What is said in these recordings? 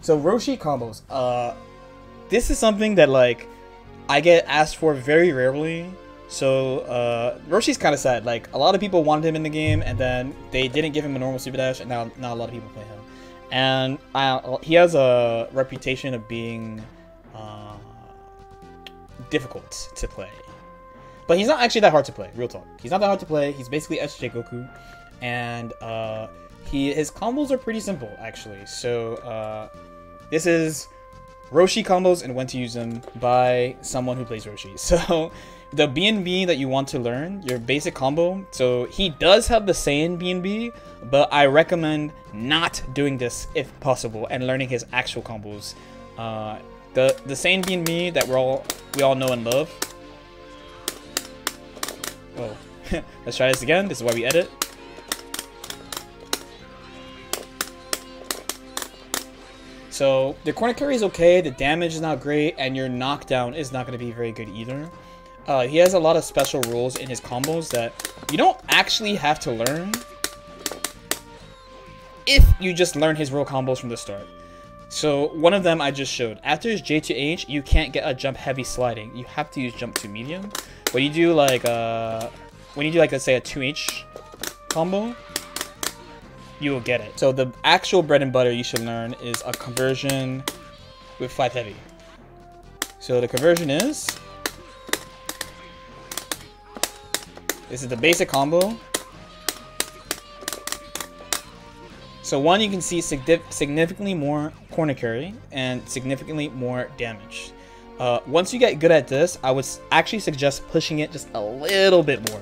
So Roshi combos. This is something that like I get asked for very rarely. So Roshi's kind of sad. Like a lot of people wanted him in the game, and then they didn't give him a normal super dash, and now not a lot of people play him. And he has a reputation of being difficult to play. But he's not actually that hard to play. Real talk. He's not that hard to play. He's basically SJ Goku, and his combos are pretty simple actually. So this is Roshi combos and when to use them by someone who plays Roshi. So the BNB that you want to learn, your basic combo. So he does have the Saiyan BNB, but I recommend not doing this if possible and learning his actual combos. The Saiyan BNB that we all know and love. Oh, let's try this again. This is why we edit. So the corner carry is okay, the damage is not great, and your knockdown is not going to be very good either. He has a lot of special rules in his combos that you don't actually have to learn if you just learn his real combos from the start. So one of them I just showed. After his J to H, you can't get a jump heavy sliding. You have to use jump to medium. When you do like let's say a 2H combo, you will get it. So the actual bread and butter you should learn is a conversion with 5 heavy. So the conversion is, this is the basic combo. So one, you can see significantly more corner carry and significantly more damage. Once you get good at this, I would actually suggest pushing it just a little bit more.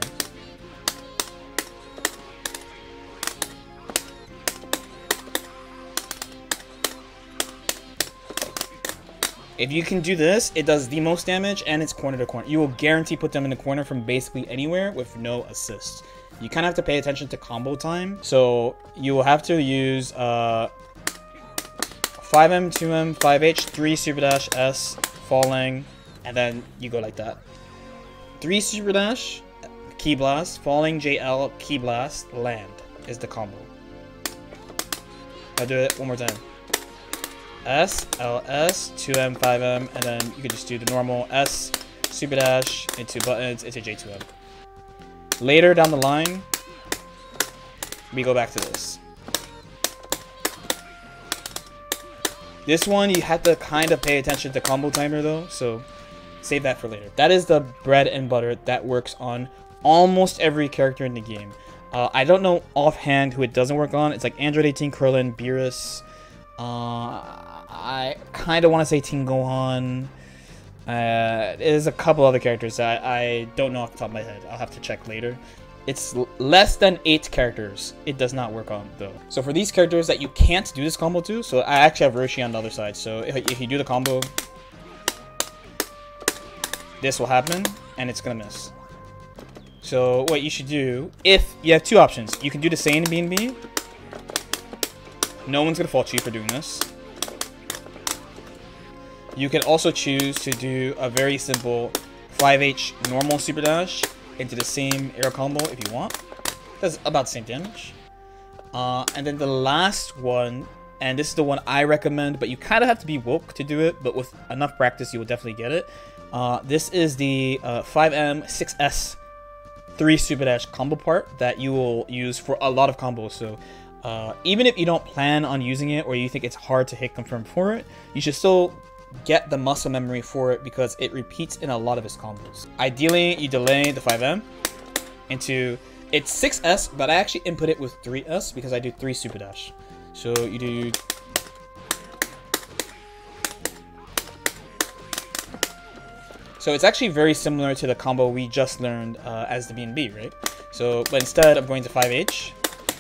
If you can do this, it does the most damage and it's corner to corner. You will guarantee put them in the corner from basically anywhere with no assist. You kind of have to pay attention to combo time. So you will have to use 5M, 2M, 5H, 3 super dash, S, falling, and then you go like that. 3 super dash, key blast, falling, JL, key blast, land is the combo. I'll do it one more time. S, LS, 2M, 5M, and then you can just do the normal S, super dash, into buttons, into J2M. Later down the line, we go back to this. This one, you have to kind of pay attention to combo timer though, so save that for later. That is the bread and butter that works on almost every character in the game. I don't know offhand who it doesn't work on. It's like Android 18, Krillin, Beerus. I kind of want to say Teen Gohan. There's a couple other characters that I don't know off the top of my head. I'll have to check later. It's less than 8 characters it does not work on though. So for these characters that you can't do this combo to, so I actually have Roshi on the other side. So if you do the combo, this will happen and it's gonna miss. So what you should do, if you have 2 options, you can do the Saiyan BNB. No one's gonna fault you for doing this. You can also choose to do a very simple 5H normal super dash into the same air combo if you want. That's about the same damage. And then the last one, and this is the one I recommend, but you kind of have to be woke to do it, but with enough practice you will definitely get it. This is the 5M 6S 3 super dash combo part that you will use for a lot of combos. So even if you don't plan on using it or you think it's hard to hit confirm for it, you should still get the muscle memory for it because it repeats in a lot of his combos. Ideally, you delay the 5M into, it's 6S, but I actually input it with 3S because I do 3 super dash. So you do, so it's actually very similar to the combo we just learned as the BNB, right? So, but instead of going to 5H,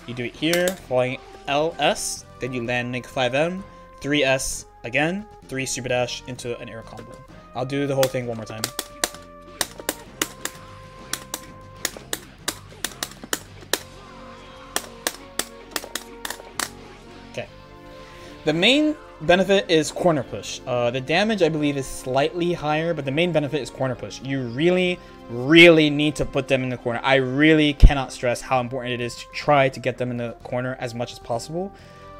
you do it here, falling LS, then you land link 5M, 3S again, 3 super dash into an air combo. I'll do the whole thing one more time. Okay. The main benefit is corner push. The damage I believe is slightly higher, but the main benefit is corner push. You really need to put them in the corner. I really cannot stress how important it is to try to get them in the corner as much as possible.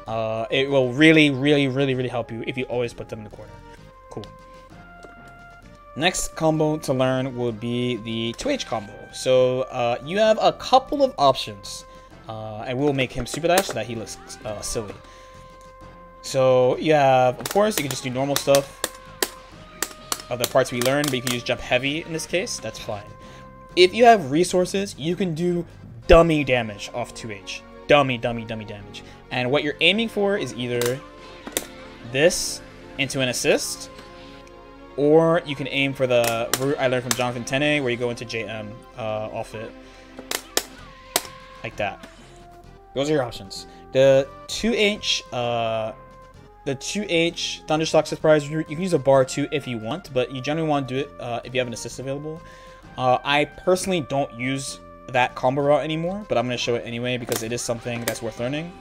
It will really, really, really, really help you if you always put them in the corner. Cool. Next combo to learn would be the 2H combo. So you have a couple of options. And we'll make him super dash so that he looks silly. So you have, of course, you can just do normal stuff of the parts we learned, but you can use jump heavy in this case. That's fine. If you have resources, you can do dummy damage off 2H. Dummy damage. And what you're aiming for is either this into an assist, or you can aim for the route I learned from Jonathan Tene, where you go into JM off it. Like that. Those are your options. The 2H Thunderstock Surprise route, you can use a bar too if you want, but you generally want to do it if you have an assist available. I personally don't use that combo route anymore, but I'm going to show it anyway because it is something that's worth learning.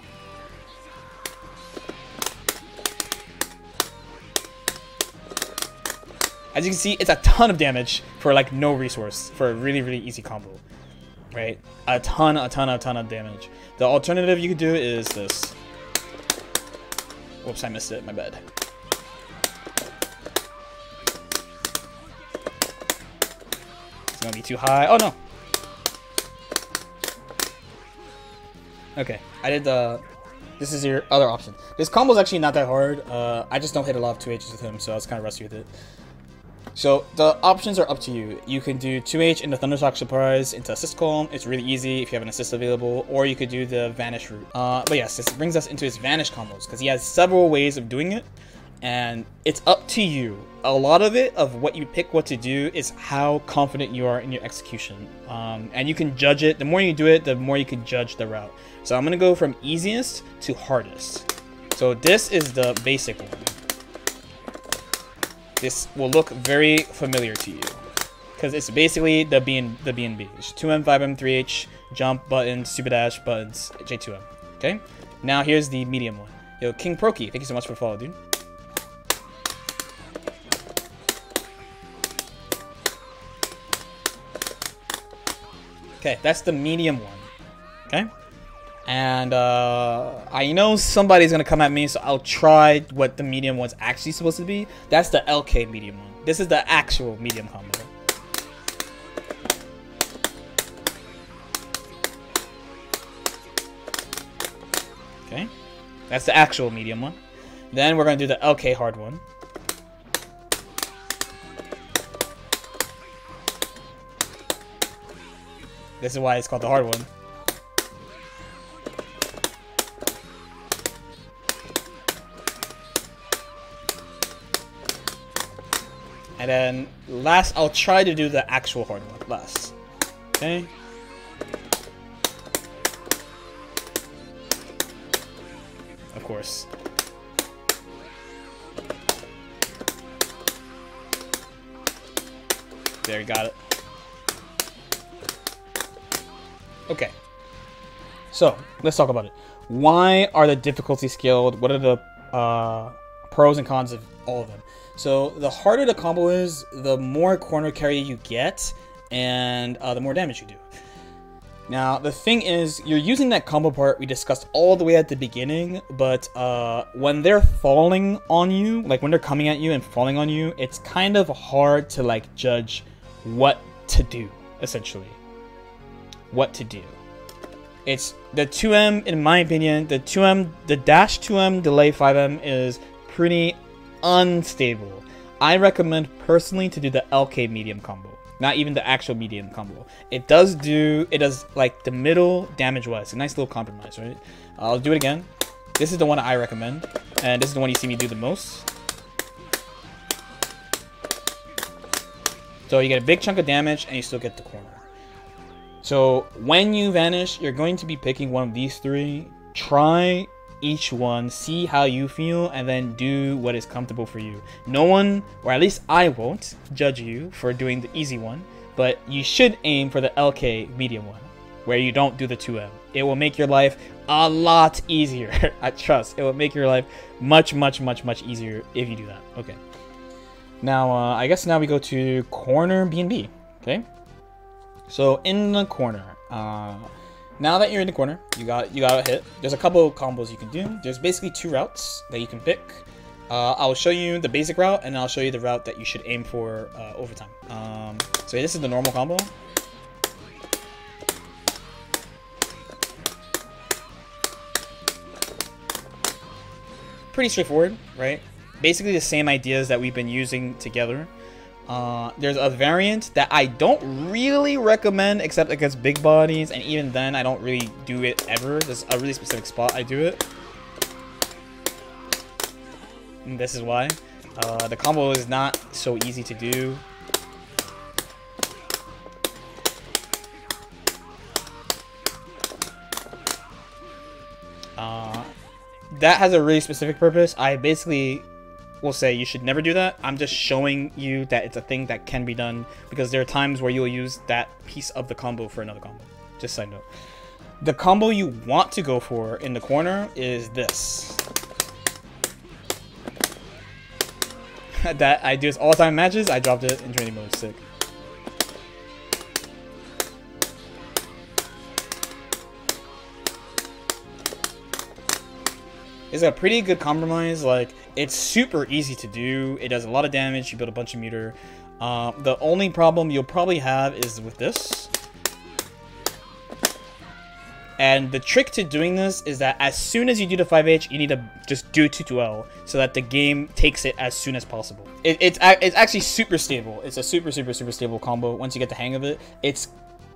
As you can see, it's a ton of damage for like no resource for a really, really easy combo, right? A ton of damage. The alternative you could do is this. Whoops, I missed it. My bad. It's gonna be too high. Oh no. Okay, I did the. This is your other option. This combo is actually not that hard. I just don't hit a lot of 2Hs with him, so I was kind of rusty with it. So the options are up to you. You can do 2H into Thunderstock Surprise into Assist Column. It's really easy if you have an assist available, or you could do the Vanish route. But yes, this brings us into his Vanish combos because he has several ways of doing it, and it's up to you. A lot of it, of what you pick what to do, is how confident you are in your execution. And you can judge it. The more you do it, the more you can judge the route. So I'm going to go from easiest to hardest. So this is the basic one. This will look very familiar to you because it's basically the BNB. It's 2M, 5M, 3H, jump, buttons, super dash, buttons, J2M. Okay? Now here's the medium one. Yo, King Proki, thank you so much for the follow, dude. Okay, that's the medium one. Okay? And I know somebody's gonna come at me, so I'll try what the medium one's actually supposed to be. That's the LK medium one. This is the actual medium combo. Okay, that's the actual medium one. Then we're gonna do the LK hard one. This is why it's called the hard one. And then last, I'll try to do the actual hard one last. Okay. Of course. There, you got it. Okay. So, let's talk about it. Why are the difficulty scaled? What are the pros and cons of all of them? So the harder the combo is, the more corner carry you get, and the more damage you do. Now, the thing is, you're using that combo part we discussed all the way at the beginning, but when they're falling on you, like when they're coming at you and falling on you, it's kind of hard to like judge what to do, essentially. What to do. It's the 2M, in my opinion, the dash 2M delay 5M is pretty unstable. I recommend personally to do the LK medium combo, not even the actual medium combo. It does like the middle damage wise, a nice little compromise, right? I'll do it again. This is the one I recommend, and this is the one you see me do the most. So you get a big chunk of damage and you still get the corner. So when you vanish, you're going to be picking one of these three. Try each one, see how you feel, and then do what is comfortable for you. No one, or at least I won't, judge you for doing the easy one, but you should aim for the LK medium one, where you don't do the 2M. It will make your life a lot easier. I trust. It will make your life much, much, much, much easier if you do that. Okay. Now, I guess now we go to corner BNB. Okay. So in the corner, Now that you're in the corner, you got a hit. There's a couple of combos you can do. There's basically 2 routes that you can pick. I'll show you the basic route, and I'll show you the route that you should aim for overtime. So this is the normal combo. Pretty straightforward, right? Basically the same ideas that we've been using together. There's a variant that I don't really recommend except against big bodies, and even then I don't really do it ever. There's a really specific spot I do it. And this is why. The combo is not so easy to do. That has a really specific purpose. I basically will say you should never do that. I'm just showing you that it's a thing that can be done because there are times where you'll use that piece of the combo for another combo. Just side note. The combo you want to go for in the corner is this. That I do this all the time in matches. I dropped it in training mode. Sick. It's a pretty good compromise. Like, it's super easy to do. It does a lot of damage. You build a bunch of meter. The only problem you'll probably have is with this. And the trick to doing this is that as soon as you do the 5H, you need to just do 2-2L so that the game takes it as soon as possible. It's actually super stable. It's a super stable combo once you get the hang of it. It's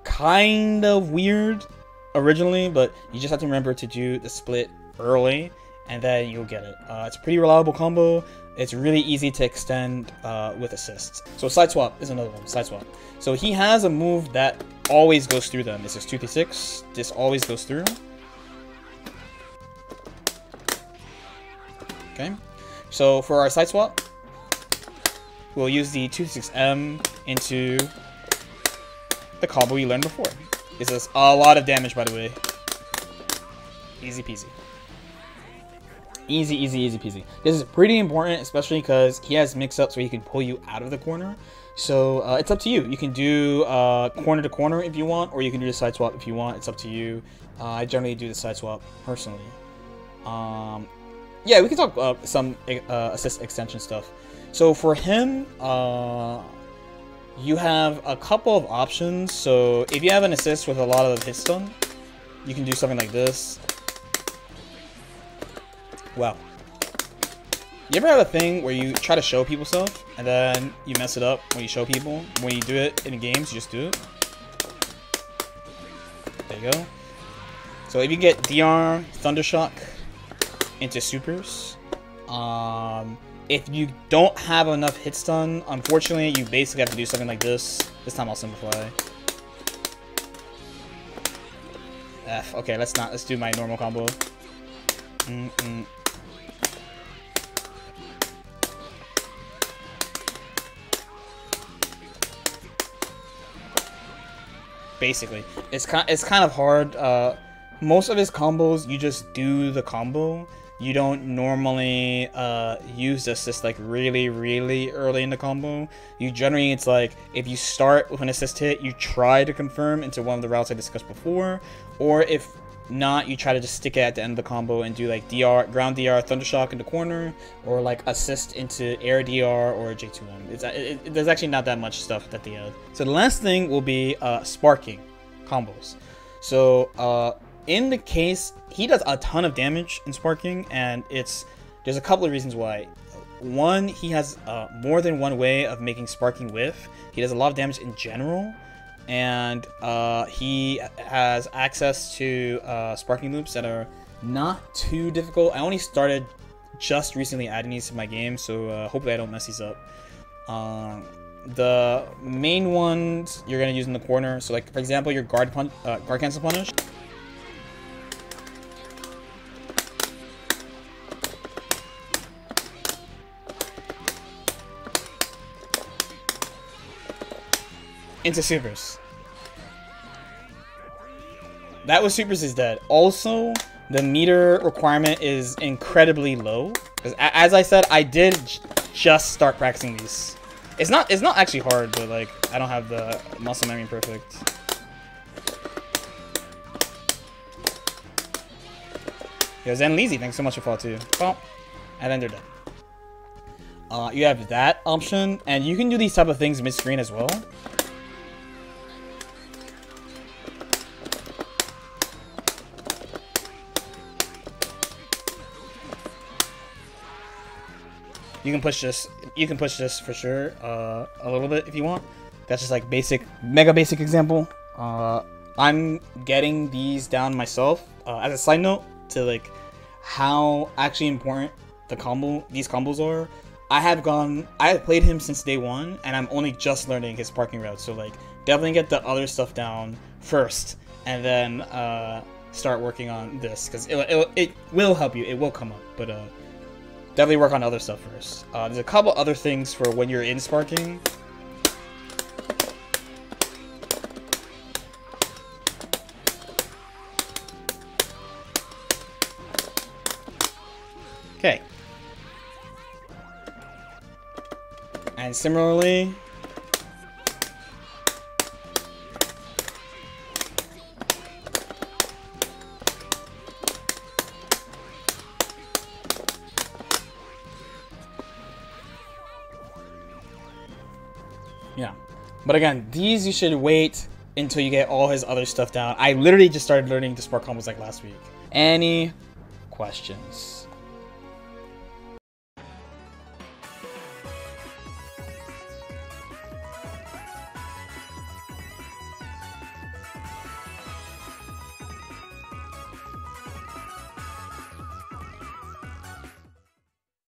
kind of weird originally, but you just have to remember to do the split early, and then you'll get it. It's a pretty reliable combo. It's really easy to extend with assists. So side swap is another one, side swap. So he has a move that always goes through them. This is 2-6. This always goes through. Okay. So for our side swap, we'll use the 2-6M into the combo we learned before. This is a lot of damage, by the way. Easy peasy. Easy peasy. This is pretty important, especially because he has mix-ups where he can pull you out of the corner. So it's up to you. You can do corner to corner if you want, or you can do the side swap if you want. It's up to you. I generally do the side swap personally. Yeah, we can talk some assist extension stuff. So for him, you have a couple of options. So if you have an assist with a lot of hit stun, you can do something like this. Wow. You ever have a thing where you try to show people stuff and then you mess it up when you show people? When you do it in games, you just do it. There you go. So if you get DR, Thundershock into supers, if you don't have enough hit stun, unfortunately, you basically have to do something like this. This time I'll simplify. F. Okay, let's do my normal combo. Basically, it's kind of hard. Most of his combos, you just do the combo. You don't normally use the assist like really early in the combo. You generally, it's like if you start with an assist hit, you try to confirm into one of the routes I discussed before, or if not, you try to just stick it at the end of the combo and do like DR, ground DR, Thundershock in the corner, or like assist into air DR or J2M. There's actually not that much stuff at the end. So the last thing will be sparking combos. So in the case, he does a ton of damage in sparking, and there's a couple of reasons why. One, he has more than one way of making sparking whiff. He does a lot of damage in general. And he has access to sparking loops that are not too difficult. I only started just recently adding these to my game, so hopefully I don't mess these up. The main ones you're gonna use in the corner. So, like for example, your guard cancel punish. Into supers. That was supers is dead. Also, the meter requirement is incredibly low. Because as I said, I did just start practicing these. It's not actually hard, but like I don't have the muscle memory perfect. Yo, Zen Leezy, thanks so much for follow too. Well, and then they're dead. You have that option, and you can do these type of things mid-screen as well. You can push this. You can push this for sure a little bit if you want. That's just like basic, mega basic example. I'm getting these down myself as a side note to like how actually important these combos are. I have played him since day one, and I'm only just learning his parking route. So like, definitely get the other stuff down first, and then start working on this because it will help you. It will come up, but definitely work on other stuff first. There's a couple other things for when you're in sparking. Okay. And similarly, yeah. But again, these you should wait until you get all his other stuff down. I literally just started learning the spark combos like last week. Any questions?